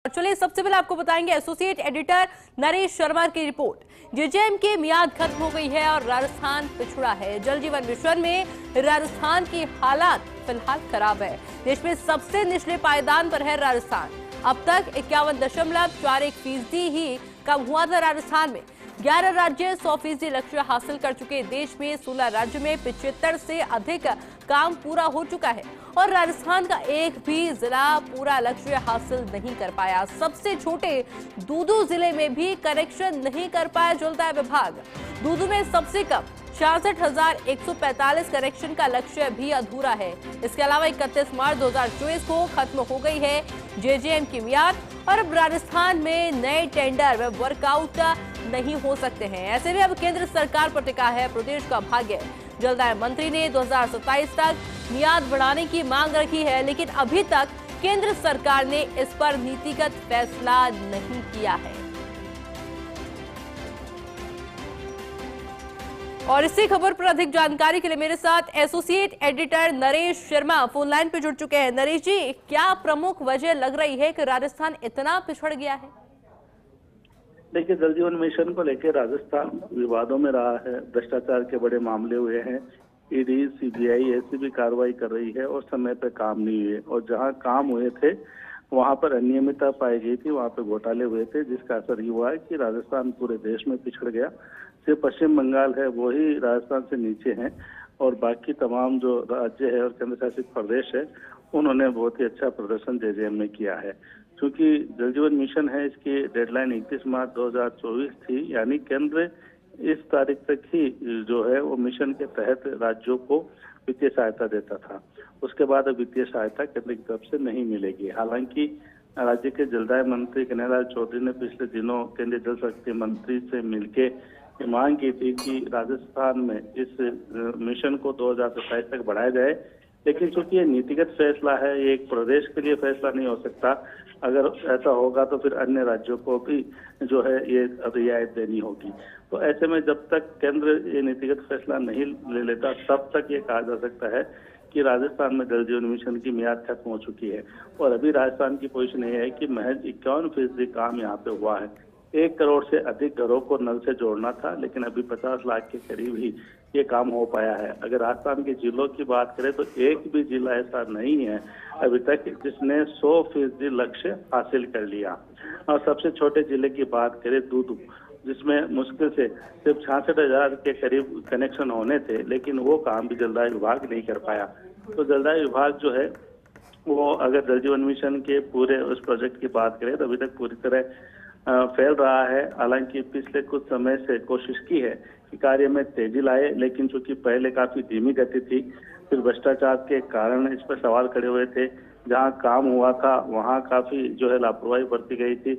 चलिए सबसे पहले आपको बताएंगे एसोसिएट एडिटर नरेश शर्मा की रिपोर्ट। जेजेएम की मियाद खत्म हो गई है और राजस्थान पिछड़ा है। जल जीवन मिशन में राजस्थान की हालात फिलहाल खराब है। देश में सबसे निचले पायदान पर है राजस्थान। अब तक 51.41% ही कम हुआ था राजस्थान में। 11 राज्य 100% लक्ष्य हासिल कर चुके। देश में 16 राज्य में 75 से अधिक काम पूरा हो चुका है और राजस्थान का एक भी जिला पूरा लक्ष्य हासिल नहीं कर पाया। सबसे छोटे दूदू जिले में भी कनेक्शन नहीं कर पाया जलदाय विभाग। दूदू में सबसे कम 66,145 कनेक्शन का लक्ष्य भी अधूरा है। इसके अलावा 31 मार्च 2024 को खत्म हो गई है जेजेएम की मियाद और अब राजस्थान में नए टेंडर व वर्कआउट नहीं हो सकते हैं। ऐसे में अब केंद्र सरकार पर टिका है प्रदेश का भाग्य। जलदाय मंत्री ने 2027 तक मियाद बढ़ाने की मांग रखी है, लेकिन अभी तक केंद्र सरकार ने इस पर नीतिगत फैसला नहीं किया है। और इसी खबर पर अधिक जानकारी के लिए मेरे साथ associate editor Naresh Sharma phone line पे जुड़ चुके हैं। नरेश जी, क्या प्रमुख वजह लग रही है कि राजस्थान इतना पिछड़ गया है? देखिए, जल जीवन मिशन को लेकर राजस्थान विवादों में रहा है। भ्रष्टाचार के बड़े मामले हुए हैं। ईडी, सीबीआई ऐसी भी कार्रवाई कर रही है और समय पे काम नहीं हुए, और जहां काम हुए थे वहां पर अनियमितता पाई गई थी, वहां पे घोटाले हुए थे, जिसका असर ये हुआ है कि राजस्थान पूरे देश में पिछड़ गया। सिर्फ पश्चिम बंगाल है वो ही राजस्थान से नीचे है, और बाकी तमाम जो राज्य है और केंद्र शासित प्रदेश है उन्होंने बहुत ही अच्छा प्रदर्शन जेजेएम में किया है। क्योंकि जल जीवन मिशन है, इसकी डेडलाइन 31 मार्च 2024 थी, यानी केंद्र इस तारीख तक ही जो है वो मिशन के तहत राज्यों को वित्तीय सहायता देता था। उसके बाद अब वित्तीय सहायता केंद्र की तरफ से नहीं मिलेगी। हालांकि राज्य के जलदाय मंत्री कन्हैयालाल चौधरी ने पिछले दिनों केंद्रीय जल शक्ति मंत्री से मिलकर मांग की थी कि राजस्थान में इस मिशन को 2027 तक बढ़ाया जाए, लेकिन चूंकि ये नीतिगत फैसला है, ये एक प्रदेश के लिए फैसला नहीं हो सकता। अगर ऐसा होगा तो फिर अन्य राज्यों को भी जो है ये रियायत देनी होगी। तो ऐसे में जब तक केंद्र ये नीतिगत फैसला नहीं ले लेता, तब तक ये कहा जा सकता है कि राजस्थान में जल जीवन मिशन की मियाद खत्म हो चुकी है। और अभी राजस्थान की पोजीशन ये है कि महज 51% काम यहाँ पे हुआ है। 1 करोड़ से अधिक घरों को नल से जोड़ना था, लेकिन अभी 50 लाख के करीब ही ये काम हो पाया है। अगर राजस्थान के जिलों की बात करें तो एक भी जिला ऐसा नहीं है अभी तक जिसने 100% लक्ष्य हासिल कर लिया। और सबसे छोटे जिले की बात करें दूदू, जिसमें मुश्किल से सिर्फ 66,000 के करीब कनेक्शन होने थे, लेकिन वो काम भी जलदाय विभाग नहीं कर पाया। तो जलदाय विभाग जो है वो अगर जल जीवन मिशन के पूरे उस प्रोजेक्ट की बात करें तो अभी तक पूरी तरह फैल रहा है। हालांकि पिछले कुछ समय से कोशिश की है कि कार्य में तेजी लाए, लेकिन चूंकि पहले काफी धीमी गति थी, फिर भ्रष्टाचार के कारण इस पर सवाल खड़े हुए थे। जहां काम हुआ था वहां काफी जो है लापरवाही बरती गई थी,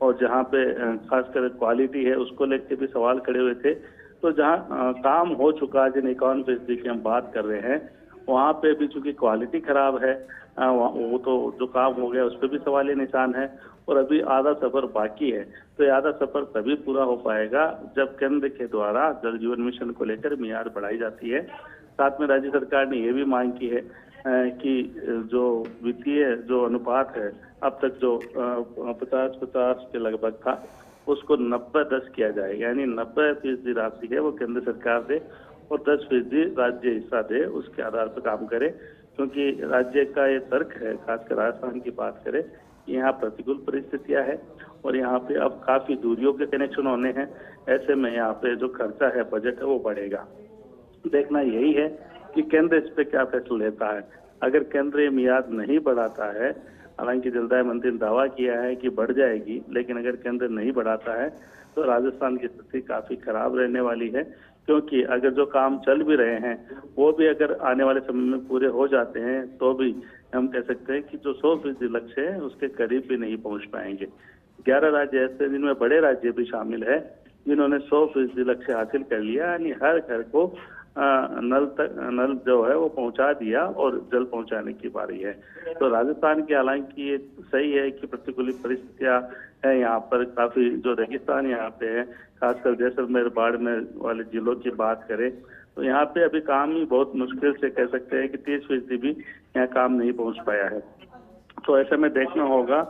और जहां पे खासकर क्वालिटी है उसको लेकर भी सवाल खड़े हुए थे। तो जहां काम हो चुका, जिन 51% की हम बात कर रहे हैं, वहां पे भी चूंकि क्वालिटी खराब है, वो तो जो काम हो गया उस पर भी सवालिया निशान है, और अभी आधा सफर बाकी है। तो ये आधा सफर तभी पूरा हो पाएगा जब केंद्र के द्वारा जल जीवन मिशन को लेकर मियाद बढ़ाई जाती है। साथ में राज्य सरकार ने ये भी मांग की है कि जो वित्तीय जो अनुपात है अब तक जो 50-50 के लगभग था, उसको 90-10 किया जाए, यानी 90% राशि है वो केंद्र सरकार दे और 10% राज्य हिस्सा दे, उसके आधार पर काम करे। क्योंकि राज्य का ये तर्क है, खासकर राजस्थान की बात करें, यहाँ प्रतिकूल परिस्थितियां है और यहाँ पे अब काफी दूरियों के कनेक्शन होने हैं। ऐसे में यहाँ पे जो खर्चा है, बजट है, वो बढ़ेगा। देखना यही है कि केंद्र इस पे क्या फैसला लेता है। अगर केंद्र ये मियाद नहीं बढ़ाता है, हालांकि जलदाय मंत्री ने दावा किया है कि बढ़ जाएगी, लेकिन अगर केंद्र नहीं बढ़ाता है तो राजस्थान की स्थिति काफी खराब रहने वाली है। क्योंकि अगर जो काम चल भी रहे हैं वो भी अगर आने वाले समय में पूरे हो जाते हैं तो भी हम कह सकते हैं कि जो 100% लक्ष्य है उसके करीब भी नहीं पहुंच पाएंगे। 11 राज्य ऐसे जिनमें बड़े राज्य भी शामिल है जिन्होंने 100% लक्ष्य हासिल कर लिया, यानी हर घर को नल जो है वो पहुंचा दिया और जल पहुंचाने की बारी है। तो राजस्थान की हालांकि ये सही है कि प्रतिकूल परिस्थितियां है, यहाँ पर काफी जो रेगिस्तान यहाँ पे है, खासकर जैसलमेर बाड़मेर वाले जिलों की बात करें तो यहाँ पे अभी काम ही बहुत मुश्किल से कह सकते हैं कि 30% भी यहाँ काम नहीं पहुंच पाया है। तो ऐसे में देखना होगा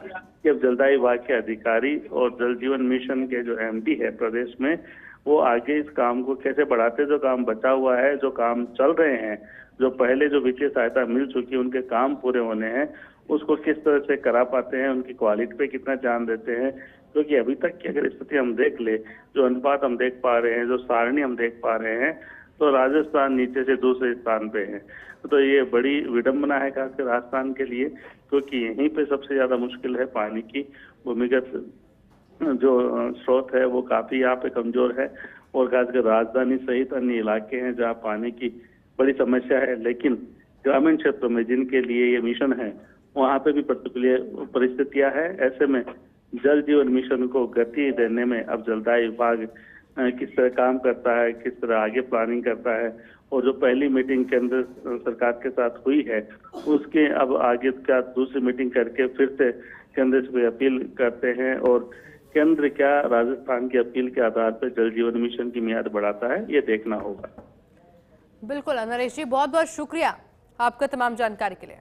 कि अब जलदाय विभाग के अधिकारी और जल जीवन मिशन के जो एमडी है प्रदेश में, वो आगे इस काम को कैसे बढ़ाते, जो काम बचा हुआ है, जो काम चल रहे हैं, जो पहले जो वित्तीय सहायता मिल चुकी है, उनके काम पूरे होने हैं, उसको किस तरह से करा पाते हैं, उनकी क्वालिटी पे कितना ध्यान देते हैं। क्योंकि अभी तक की अगर स्थिति हम देख ले, जो अनुपात हम देख पा रहे हैं, जो सारणी हम देख पा रहे हैं, तो राजस्थान नीचे से दूसरे स्थान पे है। तो ये बड़ी विडंबना है खासकर राजस्थान के लिए, क्योंकि यहीं पे सबसे ज्यादा मुश्किल है। पानी की भूमिगत जो स्रोत है वो काफी यहाँ पे कमजोर है, और खासकर राजधानी सहित अन्य इलाके हैं जहाँ पानी की बड़ी समस्या है। लेकिन ग्रामीण क्षेत्रों में जिनके लिए ये मिशन है, वहाँ पे भी प्रतिकूल परिस्थितियां है। ऐसे में जल जीवन मिशन को गति देने में अब जलदाय विभाग किस तरह काम करता है, किस तरह आगे प्लानिंग करता है, और जो पहली मीटिंग केंद्र सरकार के साथ हुई है, उसके अब आगे क्या दूसरी मीटिंग करके फिर से केंद्र से अपील करते हैं, और केंद्र क्या राजस्थान की अपील के आधार पर जल जीवन मिशन की मियाद बढ़ाता है, ये देखना होगा। बिल्कुल नरेश जी, बहुत बहुत शुक्रिया आपका तमाम जानकारी के लिए।